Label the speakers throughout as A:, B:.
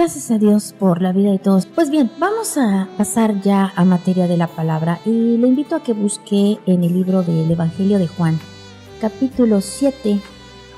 A: Gracias a Dios por la vida de todos. Pues bien, vamos a pasar ya a materia de la palabra y le invito a que busque en el libro del Evangelio de Juan, capítulo 7,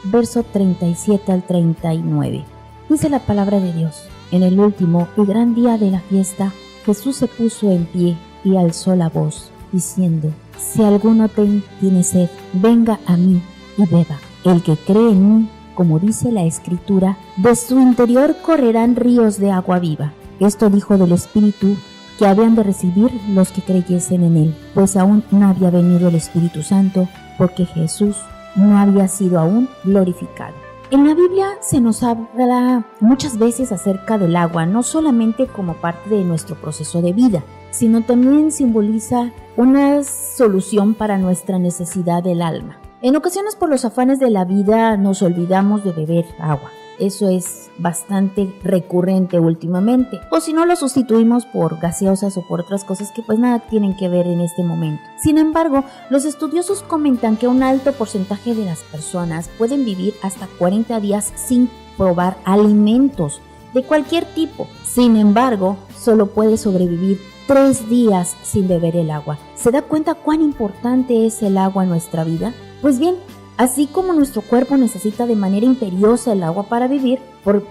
A: verso 37 al 39. Dice la palabra de Dios: en el último y gran día de la fiesta, Jesús se puso en pie y alzó la voz, diciendo: si alguno tiene sed, venga a mí y beba. El que cree en mí, como dice la Escritura, de su interior correrán ríos de agua viva. Esto dijo del Espíritu que habían de recibir los que creyesen en él, pues aún no había venido el Espíritu Santo, porque Jesús no había sido aún glorificado. En la Biblia se nos habla muchas veces acerca del agua, no solamente como parte de nuestro proceso de vida, sino también simboliza una solución para nuestra necesidad del alma. En ocasiones, por los afanes de la vida, nos olvidamos de beber agua. Eso es bastante recurrente últimamente. O si no, lo sustituimos por gaseosas o por otras cosas que pues nada tienen que ver en este momento. Sin embargo, los estudiosos comentan que un alto porcentaje de las personas pueden vivir hasta 40 días sin probar alimentos de cualquier tipo. Sin embargo, solo puede sobrevivir 3 días sin beber el agua. ¿Se da cuenta cuán importante es el agua en nuestra vida? Pues bien, así como nuestro cuerpo necesita de manera imperiosa el agua para vivir,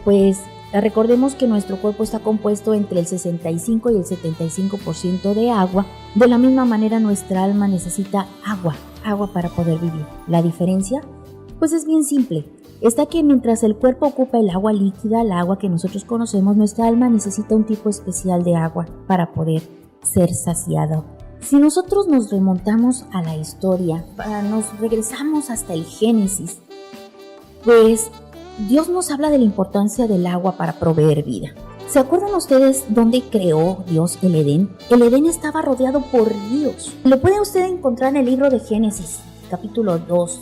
A: pues recordemos que nuestro cuerpo está compuesto entre el 65 y el 75% de agua. De la misma manera, nuestra alma necesita agua para poder vivir. ¿La diferencia? Pues es bien simple. Está que mientras el cuerpo ocupa el agua líquida, el agua que nosotros conocemos, nuestra alma necesita un tipo especial de agua para poder ser saciado. Si nosotros nos remontamos a la historia, nos regresamos hasta el Génesis, pues Dios nos habla de la importancia del agua para proveer vida. ¿Se acuerdan ustedes dónde creó Dios el Edén? El Edén estaba rodeado por ríos. Lo puede usted encontrar en el libro de Génesis, capítulo 2,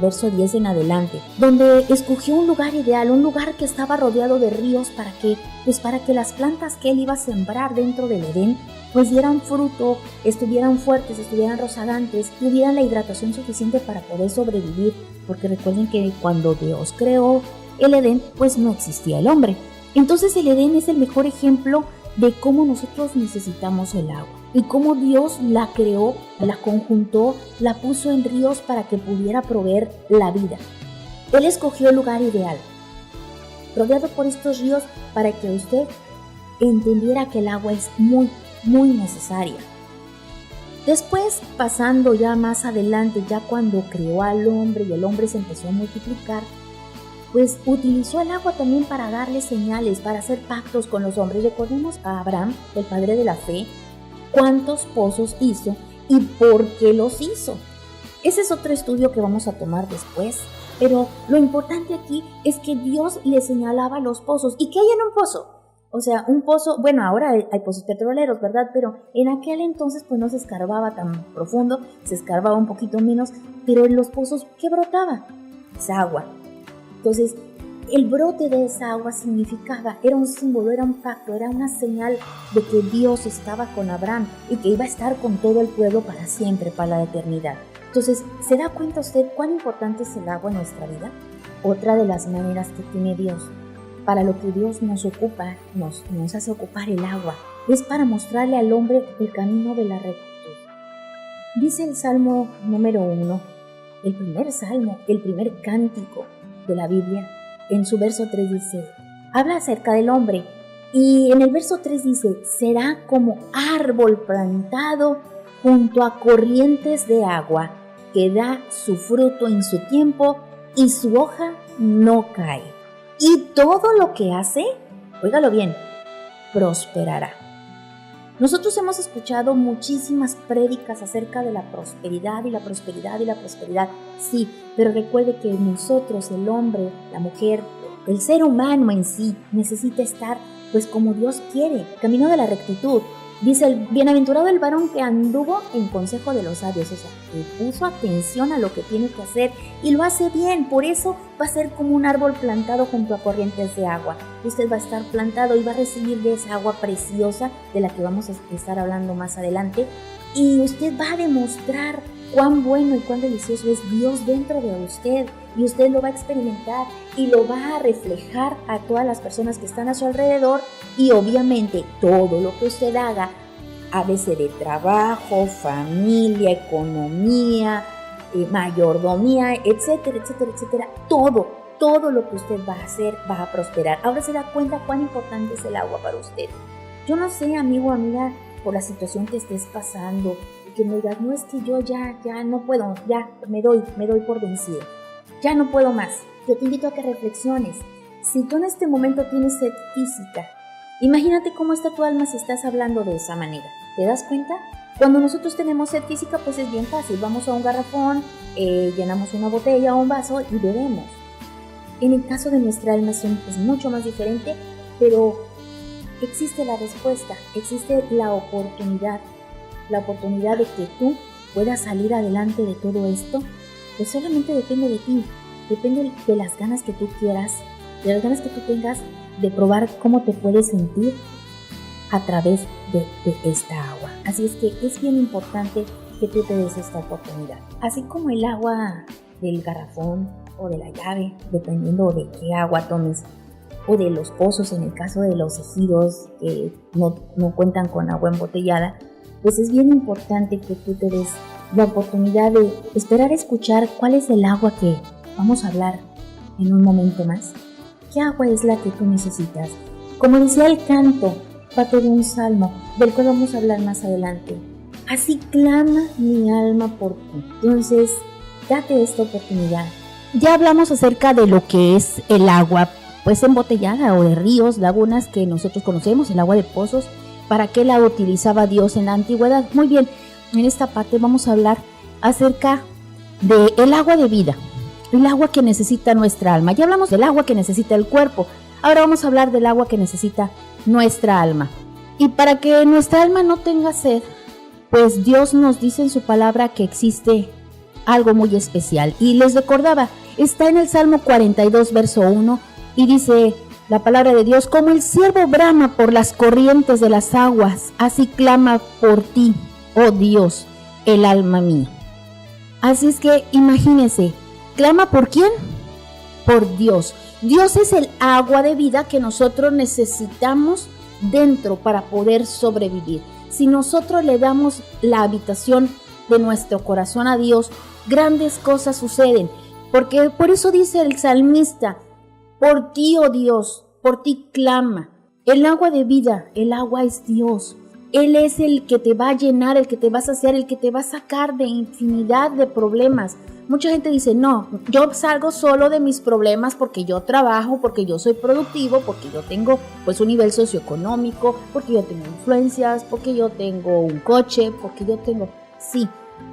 A: verso 10 en adelante, donde escogió un lugar ideal, un lugar que estaba rodeado de ríos para que las plantas que él iba a sembrar dentro del Edén pues dieran fruto, estuvieran fuertes, estuvieran rozagantes, tuvieran la hidratación suficiente para poder sobrevivir, porque recuerden que cuando Dios creó el Edén, pues no existía el hombre. Entonces el Edén es el mejor ejemplo de cómo nosotros necesitamos el agua y cómo Dios la creó, la conjuntó, la puso en ríos para que pudiera proveer la vida. Él escogió el lugar ideal, rodeado por estos ríos, para que usted entendiera que el agua es muy necesaria. Después, pasando ya más adelante, ya cuando creó al hombre y el hombre se empezó a multiplicar, pues utilizó el agua también para darle señales, para hacer pactos con los hombres. Recordemos a Abraham, el padre de la fe, cuántos pozos hizo y por qué los hizo. Ese es otro estudio que vamos a tomar después, pero lo importante aquí es que Dios le señalaba los pozos. ¿Y qué hay en un pozo? O sea, un pozo, bueno, ahora hay pozos petroleros, ¿verdad? Pero en aquel entonces pues no se escarbaba tan profundo, se escarbaba un poquito menos, pero en los pozos, ¿qué brotaba? Esa agua. Entonces, el brote de esa agua significaba, era un símbolo, era un pacto, era una señal de que Dios estaba con Abraham y que iba a estar con todo el pueblo para siempre, para la eternidad. Entonces, ¿se da cuenta usted cuán importante es el agua en nuestra vida? Otra de las maneras que tiene Dios para lo que Dios nos ocupa, nos hace ocupar el agua, es para mostrarle al hombre el camino de la rectitud. Dice el Salmo número 1, el primer salmo, el primer cántico de la Biblia, en su verso 3 dice, habla acerca del hombre, y en el verso 3 dice, será como árbol plantado junto a corrientes de agua, que da su fruto en su tiempo y su hoja no cae. Y todo lo que hace, óigalo bien, prosperará. Nosotros hemos escuchado muchísimas prédicas acerca de la prosperidad y la prosperidad y la prosperidad. Sí, pero recuerde que nosotros, el hombre, la mujer, el ser humano en sí, necesita estar pues como Dios quiere, camino de la rectitud. Dice, el bienaventurado el varón que anduvo en consejo de los sabios, o sea, que puso atención a lo que tiene que hacer y lo hace bien. Por eso va a ser como un árbol plantado junto a corrientes de agua. Usted va a estar plantado y va a recibir de esa agua preciosa de la que vamos a estar hablando más adelante. y usted va a demostrar cuán bueno y cuán delicioso es Dios dentro de usted, y usted lo va a experimentar y lo va a reflejar a todas las personas que están a su alrededor, y obviamente todo lo que usted haga, a veces de trabajo, familia, economía, mayordomía, etcétera, etcétera, etcétera, todo lo que usted va a hacer va a prosperar. Ahora se da cuenta cuán importante es el agua para usted. Yo no sé, amigo o amiga, por la situación que estés pasando, y que me digas, no, es que yo ya no puedo, ya me doy por vencido, ya no puedo más. Yo te invito a que reflexiones. Si tú en este momento tienes sed física, imagínate cómo está tu alma si estás hablando de esa manera. ¿Te das cuenta? Cuando nosotros tenemos sed física, pues es bien fácil. Vamos a un garrafón, llenamos una botella o un vaso y bebemos. En el caso de nuestra alma es mucho más diferente, pero existe la respuesta, existe la oportunidad de que tú puedas salir adelante de todo esto. Pues solamente depende de ti, depende de las ganas que tú quieras, de las ganas que tú tengas de probar cómo te puedes sentir a través de esta agua. Así es que es bien importante que tú te des esta oportunidad. Así como el agua del garrafón o de la llave, dependiendo de qué agua tomes, o de los pozos en el caso de los ejidos que no cuentan con agua embotellada, pues es bien importante que tú te des la oportunidad de esperar a escuchar cuál es el agua que vamos a hablar en un momento más. ¿Qué agua es la que tú necesitas? Como decía el canto, parte de un salmo, del cual vamos a hablar más adelante. Así clama mi alma por ti. Entonces, date esta oportunidad. Ya hablamos acerca de lo que es el agua, pues embotellada, o de ríos, lagunas que nosotros conocemos, el agua de pozos. ¿Para qué la utilizaba Dios en la antigüedad? Muy bien, en esta parte vamos a hablar acerca del agua de vida, el agua que necesita nuestra alma. Ya hablamos del agua que necesita el cuerpo, ahora vamos a hablar del agua que necesita nuestra alma. Y para que nuestra alma no tenga sed, pues Dios nos dice en su palabra que existe algo muy especial. Y les recordaba, está en el Salmo 42, verso 1, y dice la palabra de Dios: como el ciervo brama por las corrientes de las aguas, así clama por ti, oh Dios, el alma mía. Así es que imagínense, ¿clama por quién? Por Dios. Dios es el agua de vida que nosotros necesitamos dentro para poder sobrevivir. Si nosotros le damos la habitación de nuestro corazón a Dios, grandes cosas suceden. Porque por eso dice el salmista: por ti, oh Dios, por ti clama. El agua de vida, el agua es Dios. Él es el que te va a llenar, el que te va a saciar, el que te va a sacar de infinidad de problemas. Mucha gente dice, no, yo salgo solo de mis problemas porque yo trabajo, porque yo soy productivo, porque yo tengo pues un nivel socioeconómico, porque yo tengo influencias, porque yo tengo un coche, porque yo tengo... Sí,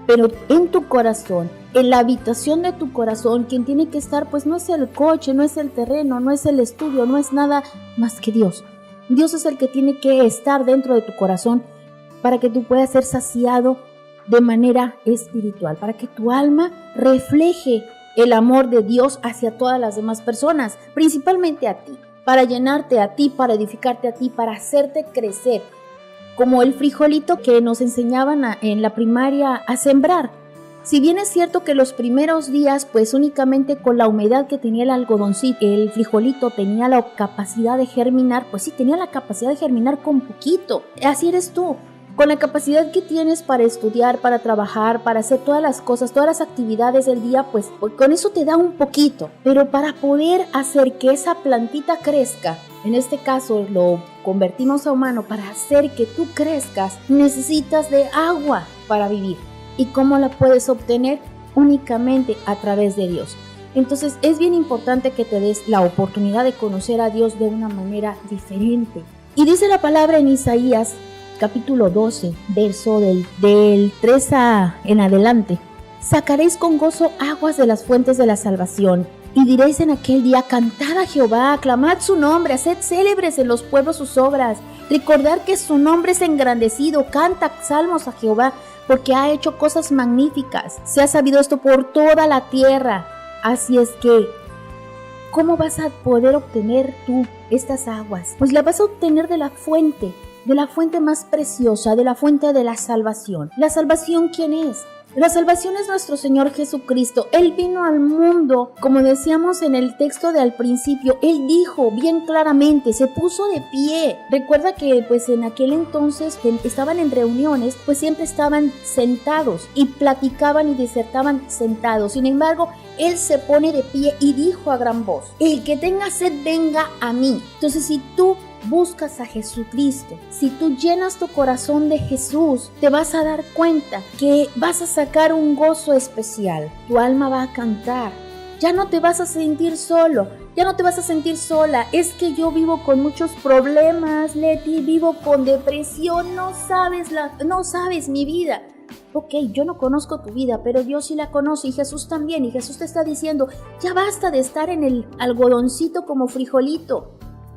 A: pero en tu corazón, en la habitación de tu corazón, quien tiene que estar pues no es el coche, no es el terreno, no es el estudio, no es nada más que Dios. Dios es el que tiene que estar dentro de tu corazón para que tú puedas ser saciado de manera espiritual, para que tu alma refleje el amor de Dios hacia todas las demás personas, principalmente a ti, para llenarte a ti, para edificarte a ti, para hacerte crecer, como el frijolito que nos enseñaban en la primaria a sembrar. Si bien es cierto que los primeros días, pues únicamente con la humedad que tenía el algodoncito, el frijolito tenía la capacidad de germinar, pues sí, tenía la capacidad de germinar con poquito. Así eres tú, con la capacidad que tienes para estudiar, para trabajar, para hacer todas las cosas, todas las actividades del día, pues con eso te da un poquito. Pero para poder hacer que esa plantita crezca, en este caso lo convertimos a humano, para hacer que tú crezcas, necesitas de agua para vivir. ¿Y cómo la puedes obtener? Únicamente a través de Dios. Entonces es bien importante que te des la oportunidad de conocer a Dios de una manera diferente. Y dice la palabra en Isaías, capítulo 12, verso del 3 en adelante: sacaréis con gozo aguas de las fuentes de la salvación, y diréis en aquel día: cantad a Jehová, aclamad su nombre, haced célebres en los pueblos sus obras, recordad que su nombre es engrandecido, canta salmos a Jehová, porque ha hecho cosas magníficas, se ha sabido esto por toda la tierra. Así es que, ¿cómo vas a poder obtener tú estas aguas? Pues las vas a obtener de la fuente de la fuente más preciosa, de la fuente de la salvación. ¿La salvación quién es? La salvación es nuestro Señor Jesucristo. Él vino al mundo, como decíamos en el texto de al principio, Él dijo bien claramente, se puso de pie. Recuerda que pues en aquel entonces estaban en reuniones, pues siempre estaban sentados y platicaban y disertaban sentados. Sin embargo, Él se pone de pie y dijo a gran voz, el que tenga sed venga a mí. Entonces si tú buscas a Jesucristo, si tú llenas tu corazón de Jesús, te vas a dar cuenta que vas a sacar un gozo especial. Tu alma va a cantar. Ya no te vas a sentir solo, ya no te vas a sentir sola. Es que yo vivo con muchos problemas, Leti, vivo con depresión, no sabes mi vida. Ok, yo no conozco tu vida, pero Dios sí la conoce y Jesús también. Y Jesús te está diciendo, ya basta de estar en el algodoncito como frijolito.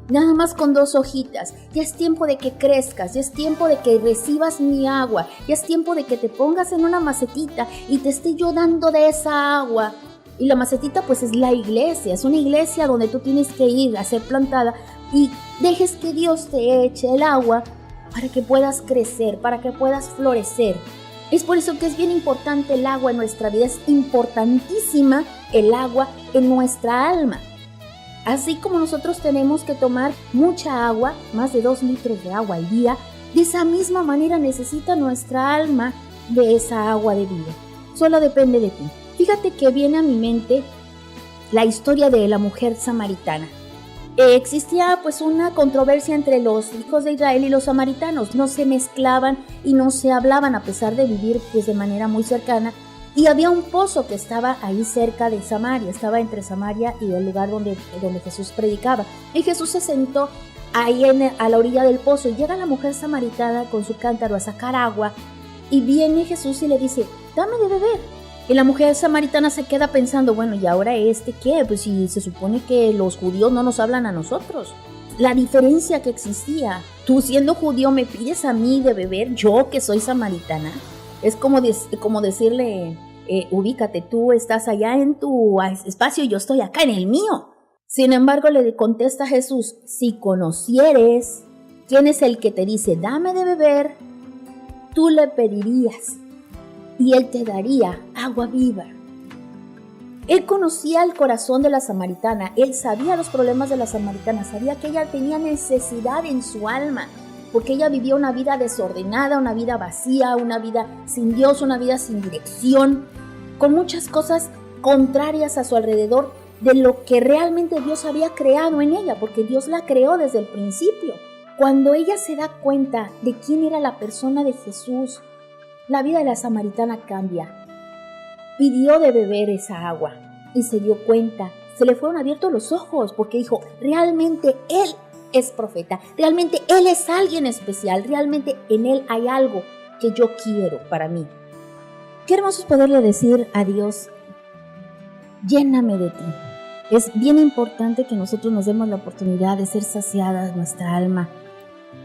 A: Nada más con 2 hojitas, ya es tiempo de que crezcas, ya es tiempo de que recibas mi agua, ya es tiempo de que te pongas en una macetita y te esté yo dando de esa agua. Y la macetita pues es la iglesia, es una iglesia donde tú tienes que ir a ser plantada y dejes que Dios te eche el agua para que puedas crecer, para que puedas florecer. Es por eso que es bien importante el agua en nuestra vida, es importantísima el agua en nuestra alma. Así como nosotros tenemos que tomar mucha agua, más de 2 litros de agua al día, de esa misma manera necesita nuestra alma de esa agua de vida. Solo depende de ti. Fíjate que viene a mi mente la historia de la mujer samaritana. Existía pues una controversia entre los hijos de Israel y los samaritanos. No se mezclaban y no se hablaban a pesar de vivir pues de manera muy cercana. Y había un pozo que estaba ahí cerca de Samaria, estaba entre Samaria y el lugar donde Jesús predicaba. Y Jesús se sentó ahí a la orilla del pozo y llega la mujer samaritana con su cántaro a sacar agua y viene Jesús y le dice, dame de beber. Y la mujer samaritana se queda pensando, bueno, ¿y ahora qué? Pues si se supone que los judíos no nos hablan a nosotros. La diferencia que existía, tú siendo judío me pides a mí de beber, yo que soy samaritana. Es como decirle, ubícate, tú estás allá en tu espacio y yo estoy acá en el mío. Sin embargo, le contesta Jesús, si conocieres quién es el que te dice, dame de beber, tú le pedirías y él te daría agua viva. Él conocía el corazón de la samaritana, él sabía los problemas de la samaritana, sabía que ella tenía necesidad en su alma, porque ella vivía una vida desordenada, una vida vacía, una vida sin Dios, una vida sin dirección, con muchas cosas contrarias a su alrededor de lo que realmente Dios había creado en ella, porque Dios la creó desde el principio. Cuando ella se da cuenta de quién era la persona de Jesús, la vida de la samaritana cambia. Pidió de beber esa agua y se dio cuenta, se le fueron abiertos los ojos, porque dijo, realmente Él es profeta, realmente Él es alguien especial, realmente en Él hay algo que yo quiero para mí. Qué hermoso es poderle decir a Dios, lléname de ti. Es bien importante que nosotros nos demos la oportunidad de ser saciadas nuestra alma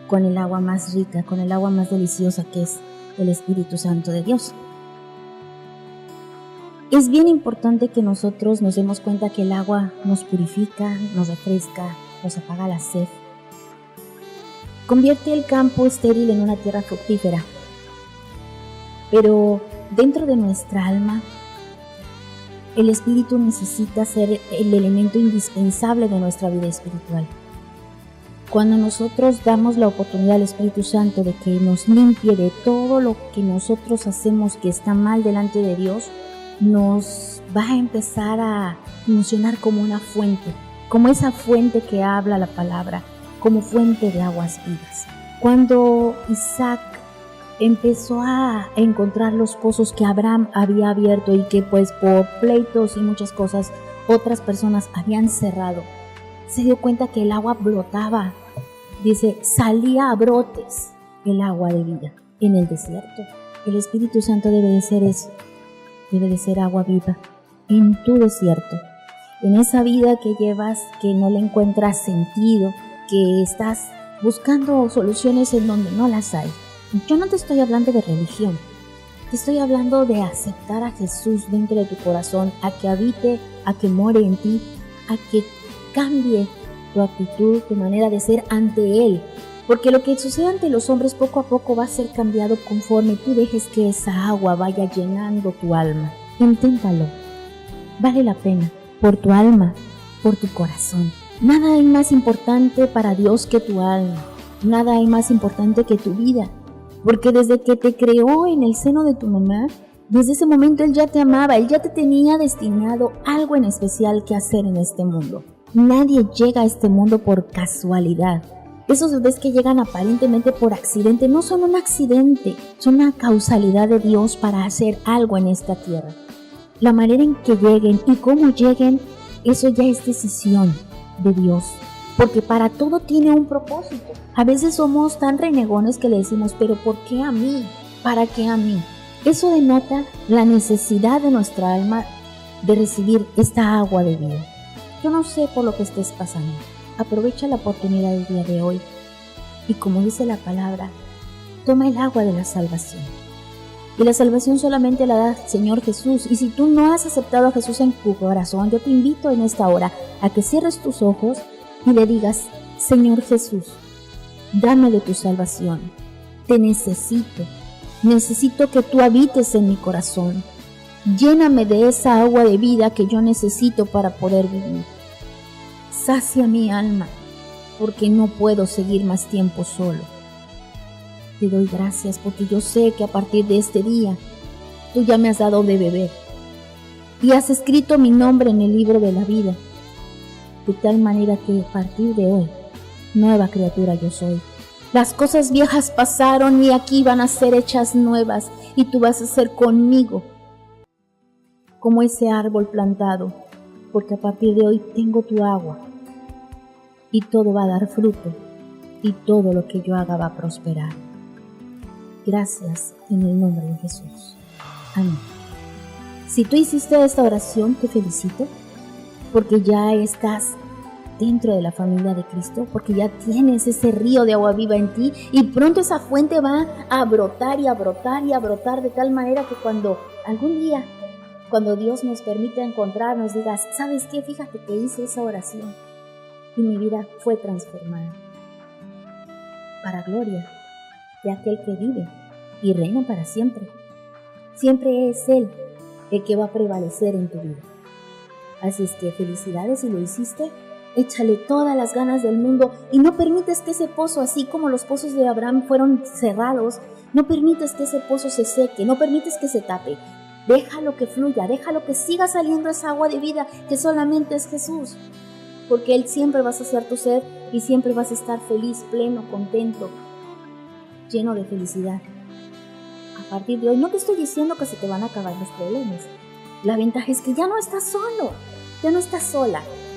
A: con el agua más rica, con el agua más deliciosa que es el Espíritu Santo de Dios. Es bien importante que nosotros nos demos cuenta que el agua nos purifica, nos refresca, nos apaga la sed. Convierte el campo estéril en una tierra fructífera. Pero dentro de nuestra alma, el Espíritu necesita ser el elemento indispensable de nuestra vida espiritual. Cuando nosotros damos la oportunidad al Espíritu Santo de que nos limpie de todo lo que nosotros hacemos que está mal delante de Dios, nos va a empezar a funcionar como una fuente, como esa fuente que habla la palabra, como fuente de aguas vivas. Cuando Isaac empezó a encontrar los pozos que Abraham había abierto y que pues por pleitos y muchas cosas otras personas habían cerrado, se dio cuenta que el agua brotaba. Dice, salía a brotes el agua de vida en el desierto. El Espíritu Santo debe de ser eso, debe de ser agua viva en tu desierto, en esa vida que llevas, que no le encuentras sentido, que estás buscando soluciones en donde no las hay. Yo no te estoy hablando de religión, te estoy hablando de aceptar a Jesús dentro de tu corazón, a que habite, a que more en ti, a que cambie tu actitud, tu manera de ser ante Él, Porque lo que sucede ante los hombres poco a poco va a ser cambiado conforme tú dejes que esa agua vaya llenando tu alma. Inténtalo. Vale la pena. Por tu alma, por tu corazón. Nada hay más importante para Dios que tu alma. Nada hay más importante que tu vida. Porque desde que te creó en el seno de tu mamá, desde ese momento Él ya te amaba, Él ya te tenía destinado algo en especial que hacer en este mundo. Nadie llega a este mundo por casualidad. Esos bebés que llegan aparentemente por accidente no son un accidente, son una causalidad de Dios para hacer algo en esta tierra. La manera en que lleguen y cómo lleguen, eso ya es decisión de Dios, porque para todo tiene un propósito. A veces somos tan renegones que le decimos, pero ¿por qué a mí? ¿Para qué a mí? Eso denota la necesidad de nuestra alma de recibir esta agua de vida. Yo no sé por lo que estés pasando. Aprovecha la oportunidad del día de hoy y, como dice la palabra, toma el agua de la salvación. Y la salvación solamente la da el Señor Jesús. Y si tú no has aceptado a Jesús en tu corazón, yo te invito en esta hora a que cierres tus ojos y le digas, Señor Jesús, dame de tu salvación. Te necesito. Necesito que tú habites en mi corazón. Lléname de esa agua de vida que yo necesito para poder vivir. Sacia mi alma, porque no puedo seguir más tiempo solo. Te doy gracias porque yo sé que a partir de este día, tú ya me has dado de beber y has escrito mi nombre en el libro de la vida, de tal manera que a partir de hoy, nueva criatura yo soy. Las cosas viejas pasaron y aquí van a ser hechas nuevas y tú vas a ser conmigo como ese árbol plantado, porque a partir de hoy tengo tu agua y todo va a dar fruto y todo lo que yo haga va a prosperar. Gracias en el nombre de Jesús. Amén. Si tú hiciste esta oración, te felicito porque ya estás dentro de la familia de Cristo, porque ya tienes ese río de agua viva en ti y pronto esa fuente va a brotar y a brotar y a brotar de tal manera que cuando algún día, cuando Dios nos permita encontrarnos, digas, ¿sabes qué? Fíjate que hice esa oración y mi vida fue transformada para gloria de aquel que vive y reina para siempre. Siempre es Él el que va a prevalecer en tu vida. Así es que felicidades si lo hiciste. Échale todas las ganas del mundo y no permites que ese pozo, así como los pozos de Abraham fueron cerrados, no permites que ese pozo se seque, no permites que se tape. Déjalo que fluya, déjalo que siga saliendo esa agua de vida que solamente es Jesús. Porque Él siempre va a saciar tu sed y siempre vas a estar feliz, pleno, contento, lleno de felicidad. A partir de hoy, no te estoy diciendo que se te van a acabar los problemas. La ventaja es que ya no estás solo, ya no estás sola.